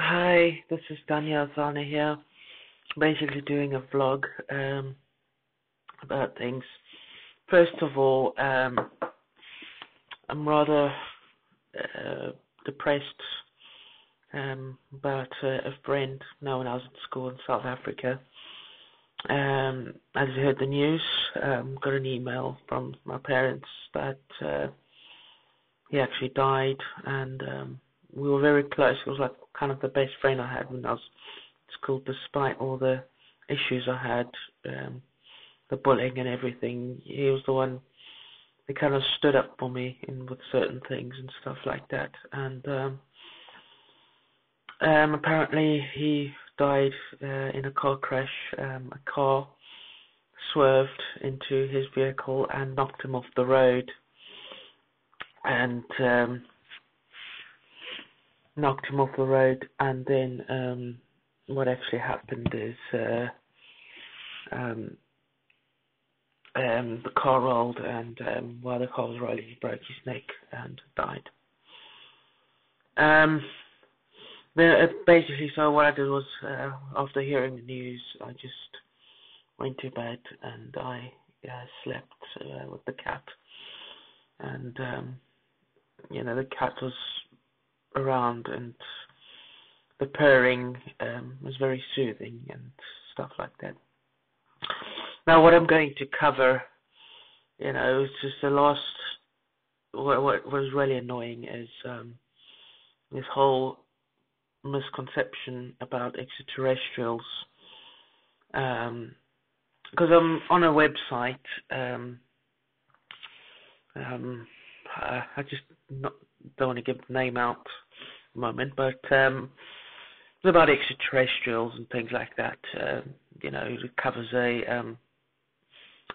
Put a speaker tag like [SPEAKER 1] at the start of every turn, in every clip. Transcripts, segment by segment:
[SPEAKER 1] Hi, this is Daniel Zana here. Basically doing a vlog about things. First of all, I'm rather depressed about a friend now when I was at school in South Africa. As you heard the news, got an email from my parents that he actually died, and we were very close. It was like kind of the best friend I had when I was at school, despite all the issues I had, the bullying and everything. He was the one that kind of stood up for me with certain things and stuff like that. And apparently he died in a car crash. A car swerved into his vehicle and knocked him off the road. And then what actually happened is the car rolled, and while the car was rolling, he broke his neck and died. Basically, so what I did was, after hearing the news, I just went to bed and I slept with the cat. And the cat was around, and the purring was very soothing and stuff like that. Now, what I'm going to cover, is just the last. What was really annoying is this whole misconception about extraterrestrials. Because I'm on a website. I just don't want to give the name out at the moment, but it's about extraterrestrials and things like that. It covers a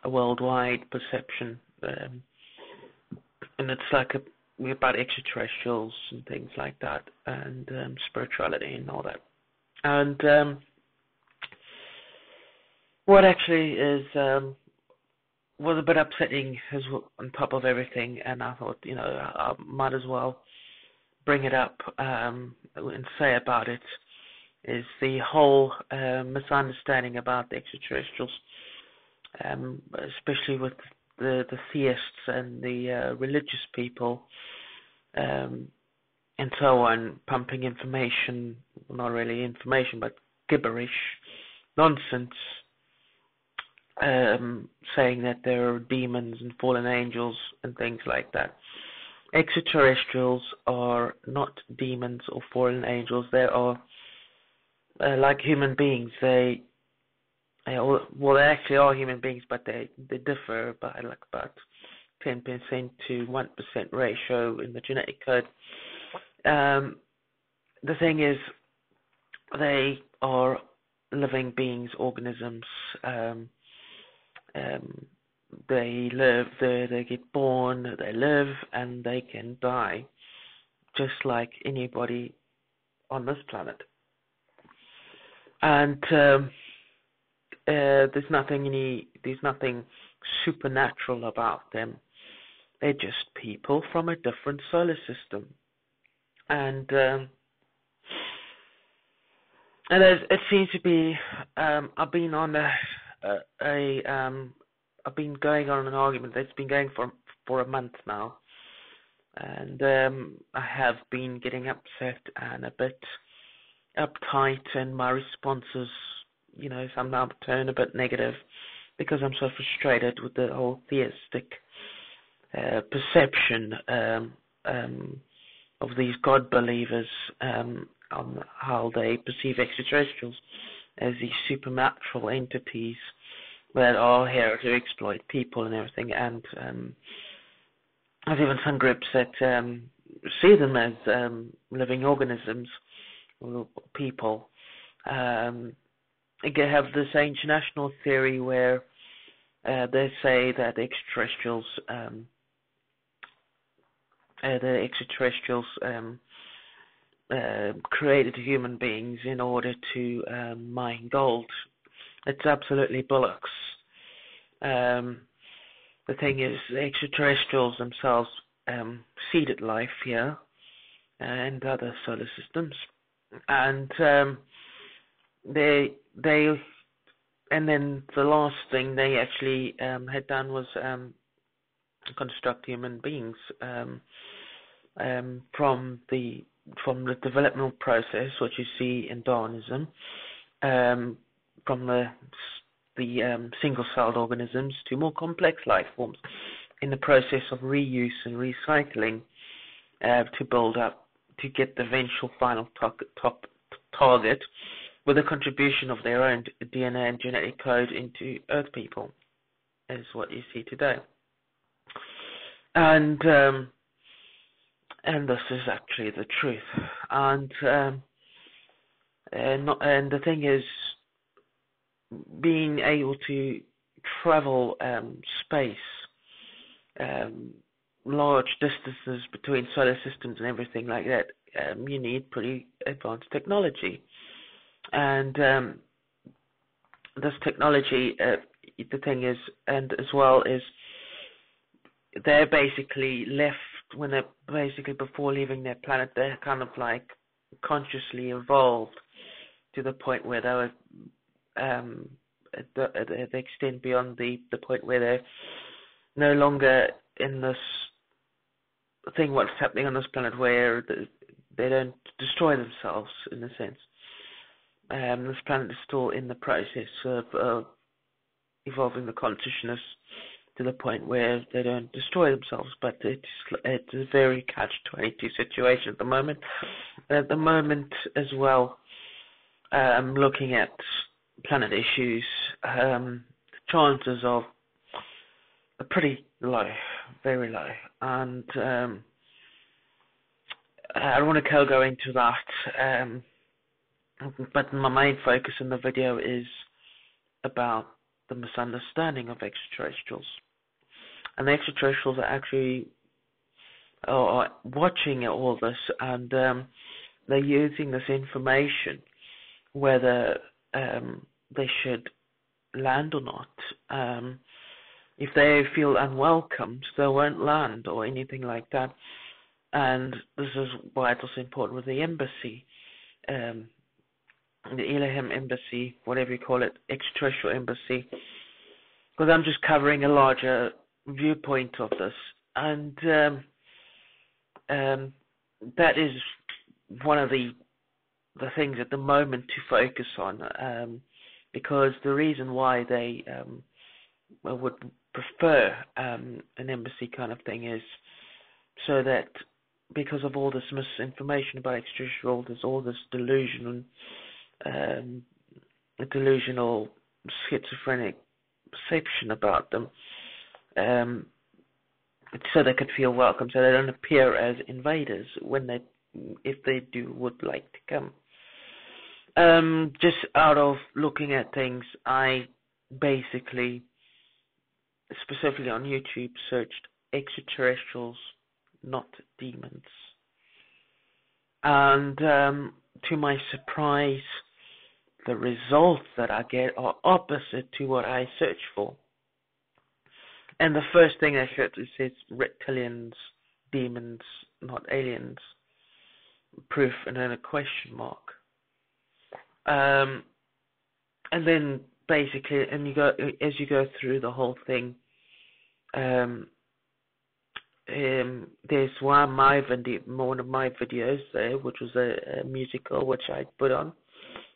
[SPEAKER 1] worldwide perception, and it's like about extraterrestrials and things like that, and spirituality and all that. And what actually is was a bit upsetting as well, on top of everything, and I thought, I might as well bring it up and say about it, is the whole misunderstanding about the extraterrestrials, especially with the theists and the religious people, and so on, pumping information, well, not really information, but gibberish, nonsense, saying that there are demons and fallen angels and things like that. Extraterrestrials are not demons or fallen angels. They are like human beings. They actually are human beings, but they differ by like about 10% to 1% ratio in the genetic code. The thing is, they are living beings, organisms. They live, they get born, they live, and they can die, just like anybody on this planet. And there's nothing supernatural about them. They're just people from a different solar system. And it seems to be. I've been on I've been going on an argument that's been going for a month now, and I have been getting upset and a bit uptight, and my responses, somehow turn a bit negative because I'm so frustrated with the whole theistic perception of these God believers on how they perceive extraterrestrials as these supernatural entities that are here to exploit people and everything. And there's even some groups that see them as living organisms or people. They have this ancient national theory where they say that the extraterrestrials created human beings in order to mine gold. It's absolutely bollocks. The thing is, the extraterrestrials themselves seeded life here and other solar systems. and they and then the last thing they actually had done was construct human beings from the developmental process, which you see in Darwinism, from the single-celled organisms to more complex life forms in the process of reuse and recycling to build up to get the eventual final target with a contribution of their own DNA and genetic code into Earth people, is what you see today. And this is actually the truth. And the thing is, being able to travel space, large distances between solar systems and everything like that, you need pretty advanced technology. And this technology, the thing is, and as well is, they're basically left, when they're basically before leaving their planet, they're kind of like consciously evolved to the point where they were they extend beyond the point where they're no longer in this thing, what's happening on this planet, where they don't destroy themselves, in a sense. This planet is still in the process of evolving the consciousness to the point where they don't destroy themselves, but it's a very catch-22 situation at the moment. At the moment as well, looking at planet issues, chances of are pretty low, very low, and I don't want to go into that, but my main focus in the video is about the misunderstanding of extraterrestrials. And the extraterrestrials are actually watching all this, and they're using this information, whether they should land or not. If they feel unwelcomed, they won't land or anything like that. And this is why it's also important with the embassy, the Elohim embassy, whatever you call it, extraterrestrial embassy, because I'm just covering a larger viewpoint of this, and that is one of the things at the moment to focus on, because the reason why they would prefer an embassy kind of thing is so that, because of all this misinformation about extraterrestrials, there's all this delusional schizophrenic perception about them, so they could feel welcome, so they don't appear as invaders if they would like to come. Just out of looking at things, I basically, specifically on YouTube, searched extraterrestrials, not demons, and to my surprise, the results that I get are opposite to what I search for. And the first thing I search is reptilians, demons, not aliens. Proof, and then a question mark. And then basically, and as you go through the whole thing, there's one of my videos there, which was a musical which I put on.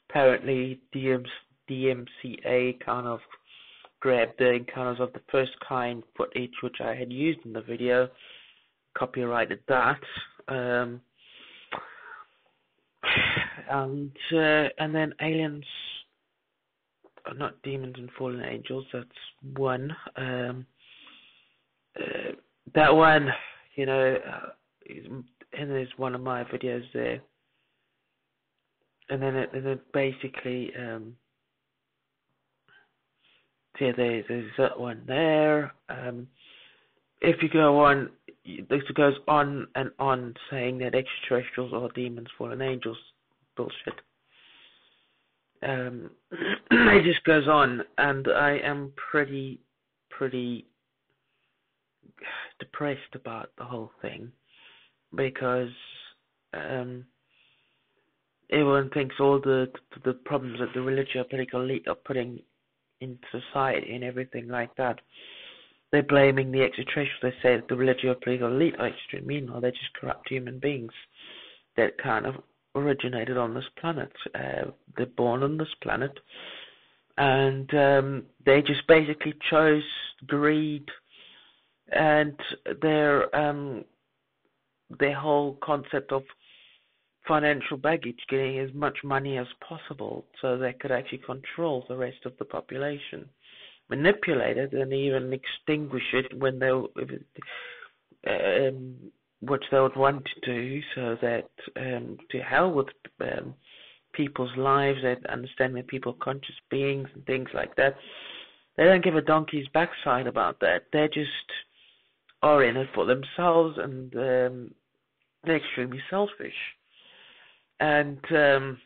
[SPEAKER 1] Apparently, DMCA kind of grabbed the encounters of the first kind footage which I had used in the video, copyrighted that, and then aliens, not demons and fallen angels. That's one. That one, and there's one of my videos there, and then it basically. There's that one there. If you go on, this goes on and on saying that extraterrestrials are demons, fallen angels. Bullshit. It just goes on, and I am pretty depressed about the whole thing, because everyone thinks all the problems that the religious or political elite are putting in society and everything like that, they're blaming the extraterrestrials. They say that the religious or political elite are extreme. Meanwhile, they're just corrupt human beings that kind of originated on this planet. They're born on this planet, and they just basically chose greed and their whole concept of financial baggage, getting as much money as possible so they could actually control the rest of the population, manipulate it, and even extinguish it when they which they would want to do, so that to hell with people's lives. They understand that people are conscious beings and things like that. They don't give a donkey's backside about that. They just are in it for themselves, and they're extremely selfish. And to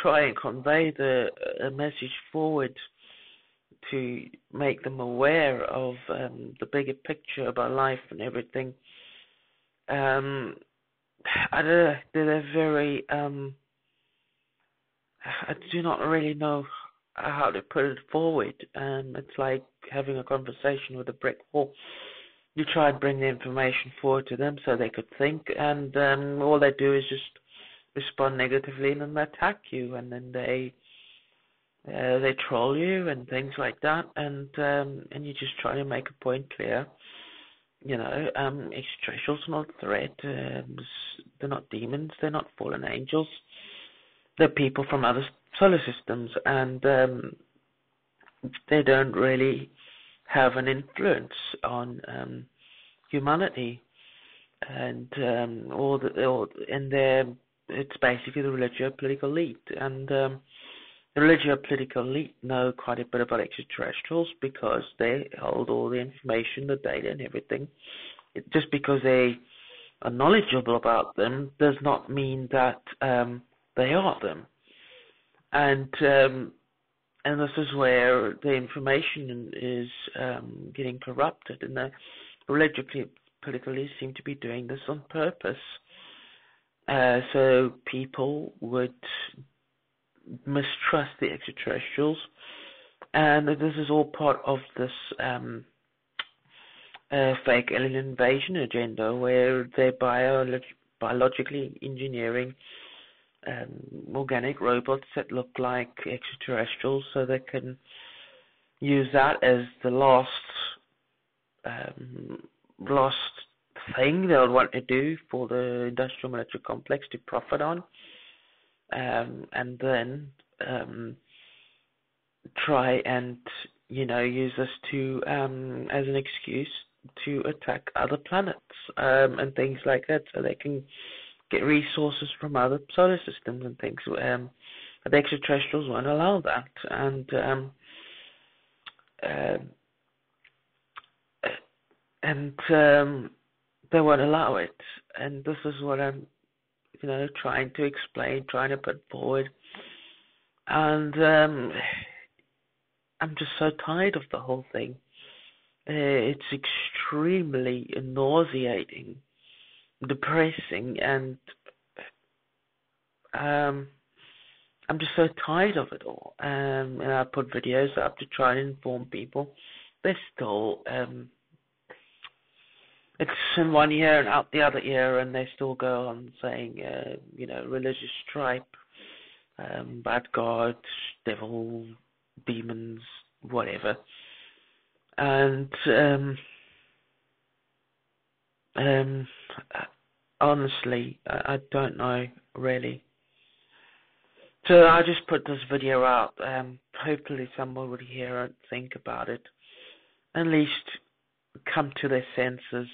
[SPEAKER 1] try and convey the message forward to make them aware of the bigger picture about life and everything. I don't know, they're very I do not really know how to put it forward. It's like having a conversation with a brick wall. You try and bring the information forward to them so they could think, and all they do is just respond negatively, and then they attack you, and then they troll you and things like that, and you just try to make a point clear. You know, extraterrestrials are not a threat. They're not demons. They're not fallen angels. They're people from other solar systems, and they don't really have an influence on humanity. And it's basically the religious political elite, and the religious political elite know quite a bit about extraterrestrials because they hold all the information, the data, and everything. Just because they are knowledgeable about them does not mean that they are them. And this is where the information is getting corrupted, and the religious political elites seem to be doing this on purpose. So people would mistrust the extraterrestrials, and this is all part of this fake alien invasion agenda, where they're biologically engineering organic robots that look like extraterrestrials, so they can use that as the last thing they would want to do for the industrial military complex to profit on, and then try and use this to as an excuse to attack other planets and things like that, so they can get resources from other solar systems and things. But the extraterrestrials won't allow that, and they won't allow it. And this is what I'm, trying to explain, trying to put forward. And I'm just so tired of the whole thing. It's extremely nauseating, depressing, and I'm just so tired of it all. And I put videos up to try and inform people. They're still it's in one ear and out the other ear, and they still go on saying, religious stripe, bad God, devil, demons, whatever. And honestly, I don't know really. So I just put this video out. Hopefully someone would hear it, think about it, at least come to their senses,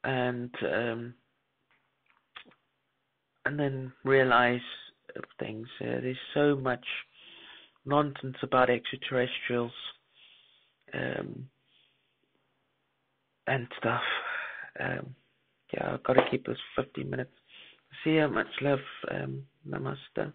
[SPEAKER 1] and then realize things. There's so much nonsense about extraterrestrials and stuff. I've got to keep this 15 minutes. See you. Much love. Namaste.